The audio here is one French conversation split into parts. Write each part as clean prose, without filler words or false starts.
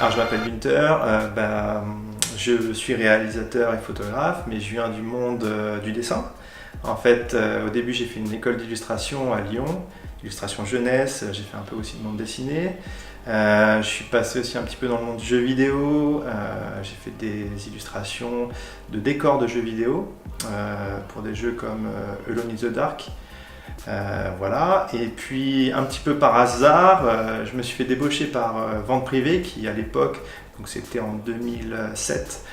Alors je m'appelle Günther, je suis réalisateur et photographe, mais je viens du monde du dessin. En fait, au début j'ai fait une école d'illustration à Lyon, illustration jeunesse, j'ai fait un peu aussi de bande dessinée. Je suis passé aussi un petit peu dans le monde du jeu vidéo, j'ai fait des illustrations de décors de jeux vidéo pour des jeux comme Alone in the Dark. Voilà, et puis un petit peu par hasard, je me suis fait débaucher par Vente Privée qui à l'époque, donc c'était en 2007,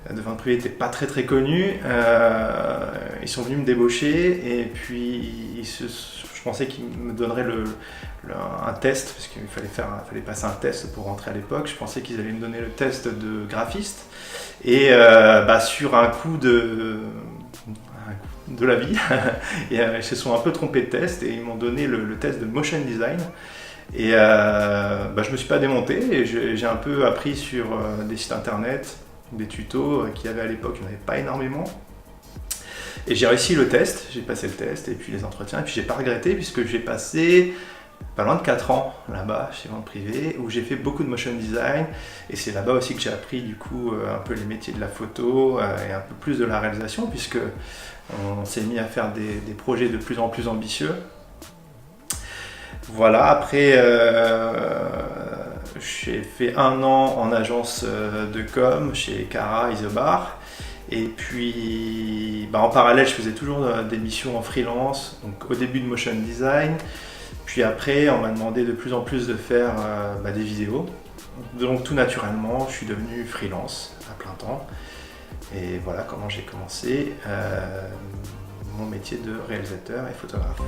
de Vente Privée n'était pas très connu. Ils sont venus me débaucher et puis je pensais qu'ils me donneraient un test, parce qu'il fallait passer un test pour rentrer à l'époque. Je pensais qu'ils allaient me donner le test de graphiste et sur un coup de la vie. Et ils se sont un peu trompés de test et ils m'ont donné le test de motion design. Et je me suis pas démonté et j'ai un peu appris sur des sites internet, des tutos qu'il y avait à l'époque, il n'y en avait pas énormément. Et j'ai réussi le test, j'ai passé le test et puis les entretiens, et puis j'ai pas regretté puisque j'ai passé pas loin de 4 ans là-bas chez Vente Privée où j'ai fait beaucoup de motion design, et c'est là-bas aussi que j'ai appris du coup un peu les métiers de la photo et un peu plus de la réalisation, puisque on s'est mis à faire des projets de plus en plus ambitieux. Voilà, après j'ai fait 1 an en agence de com chez Cara Isobar. Et puis en parallèle je faisais toujours des missions en freelance, donc au début de motion design, puis après on m'a demandé de plus en plus de faire des vidéos, donc tout naturellement je suis devenu freelance à plein temps, et voilà comment j'ai commencé mon métier de réalisateur et photographe.